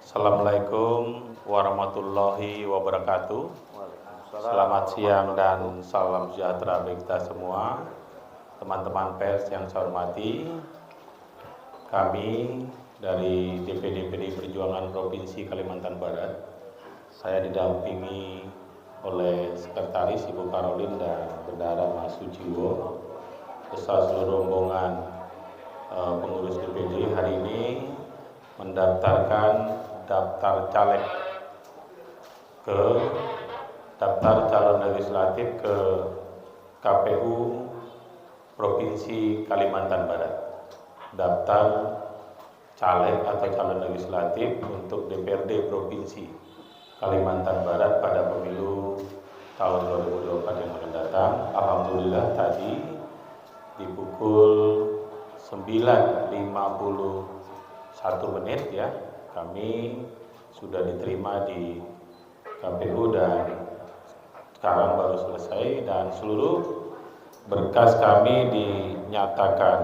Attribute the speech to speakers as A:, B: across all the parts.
A: Assalamualaikum warahmatullahi wabarakatuh. Selamat siang dan salam sejahtera bagi kita semua. Teman-teman pers yang saya hormati, kami dari DPD PDI Perjuangan Provinsi Kalimantan Barat, saya didampingi oleh Sekretaris Ibu Karolin dan Bendahara Mas Sujiwo beserta seluruh rombongan pengurus DPD hari ini mendaftarkan daftar caleg ke daftar calon legislatif ke KPU Provinsi Kalimantan Barat. Daftar caleg atau calon legislatif untuk DPRD Provinsi Kalimantan Barat pada pemilu tahun 2024 yang akan datang. Alhamdulillah tadi di pukul 9.51 ya, kami sudah diterima di KPU dan sekarang baru selesai, dan seluruh berkas kami dinyatakan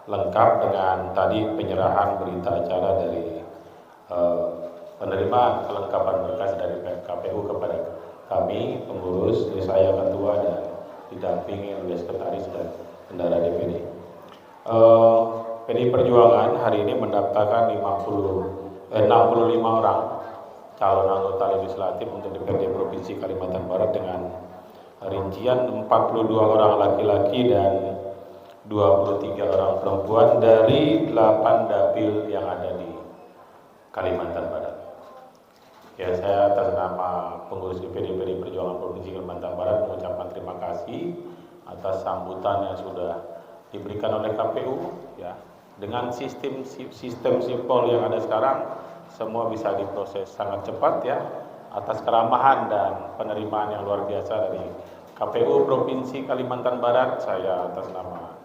A: lengkap dengan tadi penyerahan berita acara dari penerima kelengkapan berkas dari KPU kepada kami pengurus, saya ketua dan didampingi oleh sekretaris dan bendahara DPD. PDI Perjuangan hari ini mendaftarkan 65 orang calon anggota legislatif untuk DPRD Provinsi Kalimantan Barat dengan rincian 42 orang laki-laki dan 23 orang perempuan dari 8 dapil yang ada di Kalimantan Barat. Ya, saya atas nama pengurus DPD PDI Perjuangan Provinsi Kalimantan Barat mengucapkan terima kasih atas sambutan yang sudah diberikan oleh KPU ya. Dengan sistem sipol yang ada sekarang, semua bisa diproses sangat cepat ya, atas keramahan dan penerimaan yang luar biasa dari KPU Provinsi Kalimantan Barat. Saya atas nama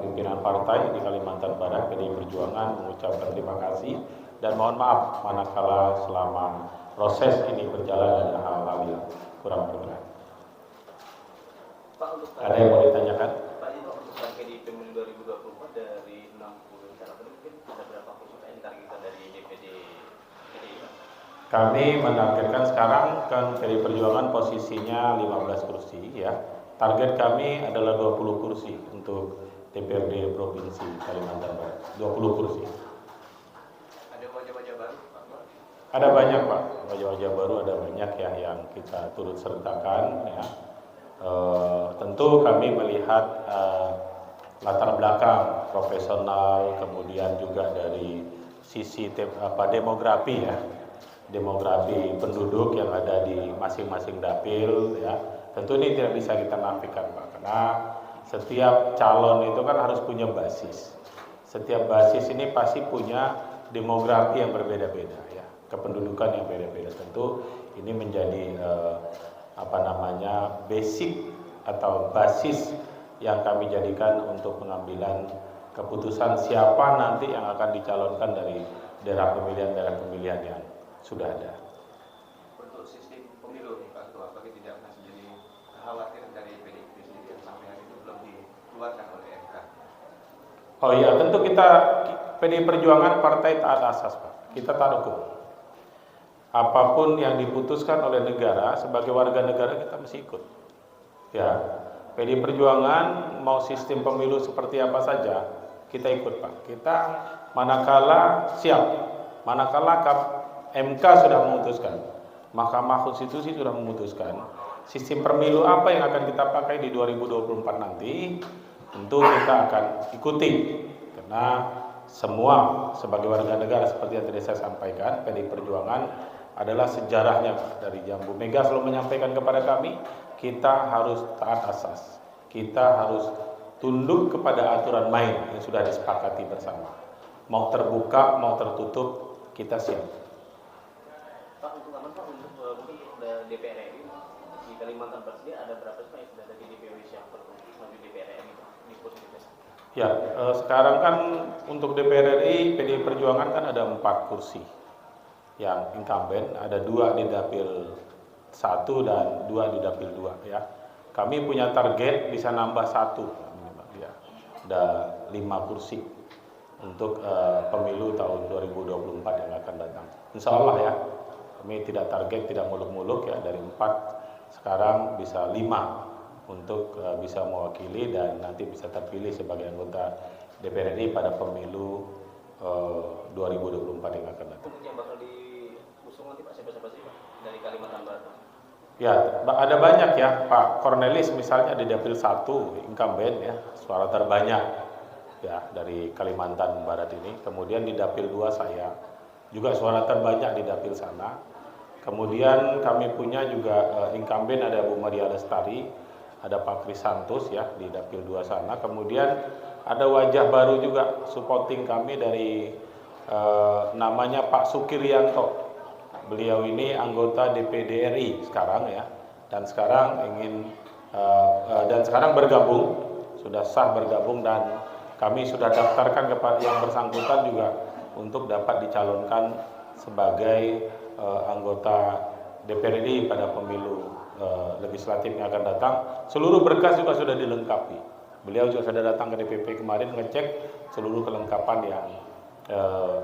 A: pimpinan partai di Kalimantan Barat PDI Perjuangan mengucapkan terima kasih dan mohon maaf manakala selama proses ini berjalan ada hal-hal yang kurang berkenan. Ada yang mau ditanyakan?
B: Pak, untuk di pemilu 2024 dari 60 calon mungkin ada berapa kursi yang ditargetkan dari DPD PDI?
A: Kami menargetkan sekarang kan PDI Perjuangan posisinya 15 kursi ya. Target kami adalah 20 kursi untuk DPRD Provinsi Kalimantan Barat. 20 kursi.
B: Ada wajah-wajah baru, Pak?
A: Ada banyak, Pak. Wajah-wajah baru ada banyak ya yang kita turut sertakan ya. Tentu kami melihat latar belakang profesional, kemudian juga dari sisi demografi ya, demografi penduduk yang ada di masing-masing dapil ya. Tentu ini tidak bisa kita nafikan, Pak, karena setiap calon itu kan harus punya basis. Setiap basis ini pasti punya demografi yang berbeda-beda ya, kependudukan yang beda-beda. Tentu ini menjadi basic atau basis yang kami jadikan untuk pengambilan keputusan siapa nanti yang akan dicalonkan dari daerah pemilihan yang sudah ada.
B: Untuk sistem pemilu nih Pak Ketua, apakah tidak masih jadi khawatir dari PDIP sendiri yang sampai hari ini belum dikeluarkan oleh MK?
A: Oh iya, tentu kita PDI Perjuangan partai taat asas, Pak. Kita taat hukum. Apapun yang diputuskan oleh negara, sebagai warga negara kita mesti ikut. Ya, PDI Perjuangan mau sistem pemilu seperti apa saja, kita ikut, Pak. Kita manakala siap, manakala MK sudah memutuskan, Mahkamah Konstitusi sudah memutuskan sistem pemilu apa yang akan kita pakai di 2024 nanti, tentu kita akan ikuti. Karena semua sebagai warga negara seperti yang tadi saya sampaikan, PDI Perjuangan adalah sejarahnya dari Bu Mega selalu menyampaikan kepada kami, kita harus taat asas, kita harus tunduk kepada aturan main yang sudah disepakati bersama. Mau terbuka, mau tertutup, kita siap.
B: Pak, untuk DPR RI di Kalimantan Barat sendiri ada berapa sih Pak yang sudah ada di DPW yang menuju DPR RI di kursi?
A: Ya, sekarang kan untuk DPR RI PDI Perjuangan kan ada 4 kursi. Yang incumbent ada 2 di dapil 1 dan 2 di dapil 2 ya. Kami punya target bisa nambah 1 ya. Ada 5 kursi untuk pemilu tahun 2024 yang akan datang. insya Allah ya, kami tidak target, tidak muluk-muluk ya, dari 4 sekarang bisa 5 untuk bisa mewakili dan nanti bisa terpilih sebagai anggota DPR RI pada pemilu 2024 yang akan datang.
B: Yang bakal diusung nanti Pak, siapa-siapa sih Pak dari Kalimantan Barat?
A: Ya, ada banyak ya, Pak Cornelis misalnya di Dapil 1 incumbent ya, suara terbanyak ya dari Kalimantan Barat ini. Kemudian di Dapil 2 saya juga suara terbanyak di Dapil sana. Kemudian kami punya juga incumbent ada Bu Maria Lestari, ada Pak Krisantus ya di Dapil 2 sana. Kemudian ada wajah baru juga supporting kami dari namanya Pak Sukiryanto. Beliau ini anggota DPD RI sekarang ya, dan sekarang sekarang bergabung, sudah sah bergabung, dan kami sudah daftarkan kepada yang bersangkutan juga untuk dapat dicalonkan sebagai anggota DPR RI pada pemilu legislatif yang akan datang. Seluruh berkas juga sudah dilengkapi. Beliau juga sudah datang ke DPP kemarin ngecek seluruh kelengkapan yang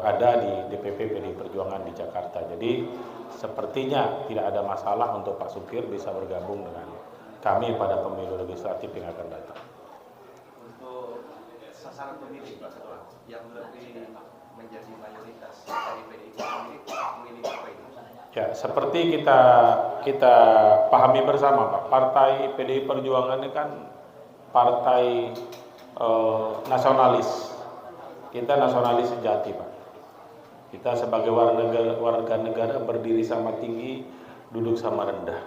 A: ada di DPP PDI Perjuangan di Jakarta. Jadi sepertinya tidak ada masalah untuk Pak Sukir bisa bergabung dengan kami pada pemilu legislatif yang akan datang.
C: Untuk sasaran pemilih Pak Ketua yang lebih menjadi mayoritas dari PDI pemilih apa itu?
A: Ya, seperti kita pahami bersama Pak, Partai PDI Perjuangan ini kan partai nasionalis. Kita nasionalis sejati Pak. Kita sebagai warga negara berdiri sama tinggi, duduk sama rendah.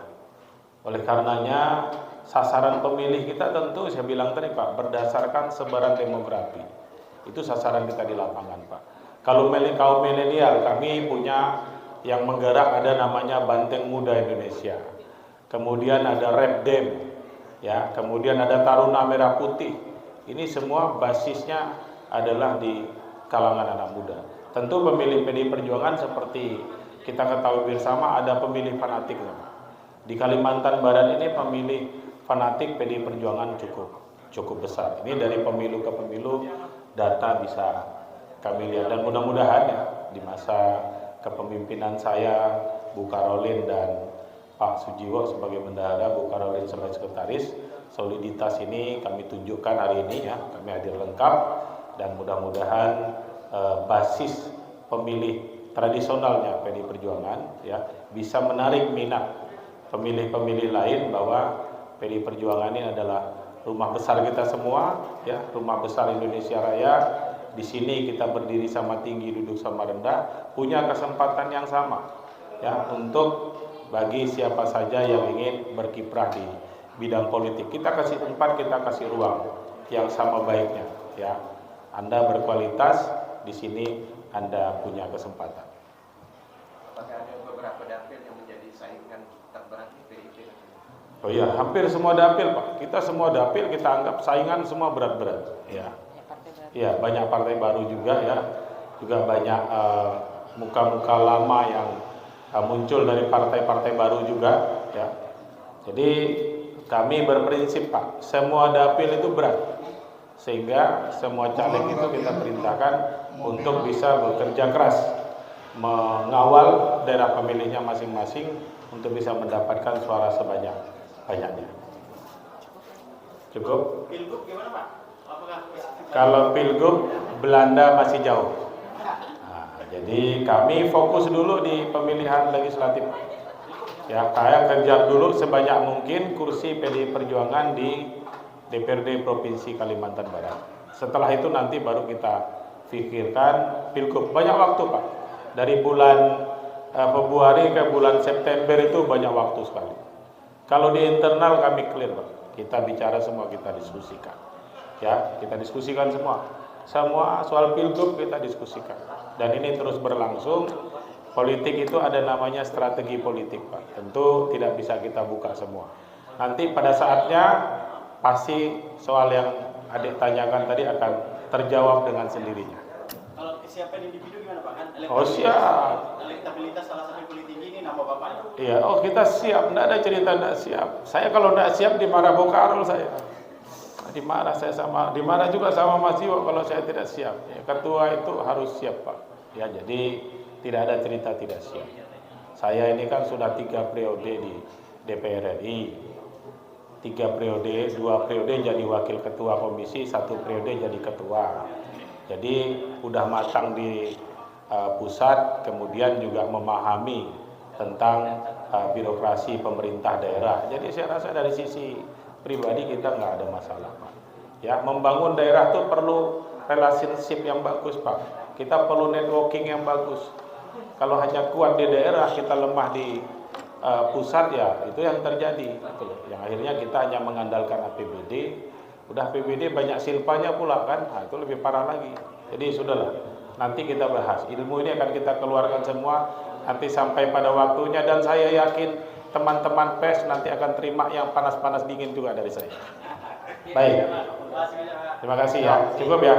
A: Oleh karenanya sasaran pemilih kita tentu saya bilang tadi Pak, berdasarkan sebaran demografi. Itu sasaran kita di lapangan Pak. Kalau kaum milenial, kami punya yang menggerak ada namanya Banteng Muda Indonesia. Kemudian ada Repdem, ya. Kemudian ada Taruna Merah Putih. Ini semua basisnya adalah di kalangan anak muda. Tentu pemilih PDI Perjuangan seperti kita ketahui bersama ada pemilih fanatik. Di Kalimantan Barat ini pemilih fanatik PDI Perjuangan cukup besar. Ini dari pemilu ke pemilu data bisa kami lihat, dan mudah-mudahan ya di masa kepemimpinan saya, Bu Karolin dan Pak Sujiwo sebagai bendahara, Bu Karolin sebagai sekretaris, soliditas ini kami tunjukkan hari ini ya, kami hadir lengkap. Dan mudah-mudahan basis pemilih tradisionalnya PDI Perjuangan ya bisa menarik minat pemilih-pemilih lain bahwa PDI Perjuangan ini adalah rumah besar kita semua ya, rumah besar Indonesia Raya. Di sini kita berdiri sama tinggi, duduk sama rendah, punya kesempatan yang sama ya untuk bagi siapa saja yang ingin berkiprah di bidang politik. Kita kasih tempat, kita kasih ruang yang sama baiknya ya. Anda berkualitas, di sini Anda punya kesempatan.
C: Apakah ada beberapa dapil yang menjadi saingan terberat di PDIP?
A: Oh iya, hampir semua dapil Pak. Kita semua dapil kita anggap saingan semua berat-berat. Ya, ya banyak partai baru juga ya, juga banyak muka-muka lama yang muncul dari partai-partai baru juga. Ya, jadi kami berprinsip Pak, semua dapil itu berat. Sehingga semua caleg itu kita perintahkan untuk bisa bekerja keras mengawal daerah pemilihnya masing-masing untuk bisa mendapatkan suara sebanyak-banyaknya. Cukup?
B: Pilgub gimana Pak? Apakah
A: Kalau Pilgub Belanda masih jauh. Nah, jadi kami fokus dulu di pemilihan legislatif. Ya, saya kejar dulu sebanyak mungkin kursi PDI Perjuangan di DPRD Provinsi Kalimantan Barat. Setelah itu nanti baru kita pikirkan Pilgub. Banyak waktu Pak. Dari bulan Februari ke bulan September itu banyak waktu sekali. Kalau di internal kami clear Pak. Kita bicara semua, kita diskusikan. Ya, kita diskusikan semua. Semua soal Pilgub kita diskusikan. Dan ini terus berlangsung. Politik itu ada namanya strategi politik Pak. Tentu tidak bisa kita buka semua. Nanti pada saatnya pasti soal yang adik tanyakan tadi akan terjawab dengan sendirinya.
B: Kalau kesiapan individu gimana Pak? Kan
A: Oh siap.
B: elektabilitas salah satu politik ini nama Bapak.
A: Iya, oh kita siap, tidak ada cerita tidak siap. Saya kalau tidak siap dimarah Bu Karol saya. Dimarah juga sama Mas Jiwo kalau saya tidak siap. Ya, ketua itu harus siap Pak. Ya jadi tidak ada cerita tidak siap. Saya ini kan sudah 3 periode di DPR RI, 3 periode, 2 periode jadi wakil ketua komisi, 1 periode jadi ketua. Jadi udah matang di pusat, kemudian juga memahami tentang birokrasi pemerintah daerah. Jadi saya rasa dari sisi pribadi kita nggak ada masalah, Pak. Ya, membangun daerah itu perlu relationship yang bagus, Pak. Kita perlu networking yang bagus. Kalau hanya kuat di daerah, kita lemah di pusat, ya itu yang terjadi. Yang akhirnya kita hanya mengandalkan APBD. Udah APBD banyak silpanya pula kan, nah, itu lebih parah lagi. Jadi sudahlah, nanti kita bahas. Ilmu ini akan kita keluarkan semua nanti sampai pada waktunya, dan saya yakin teman-teman pers nanti akan terima yang panas-panas dingin juga dari saya. Baik, terima kasih ya. Cukup ya.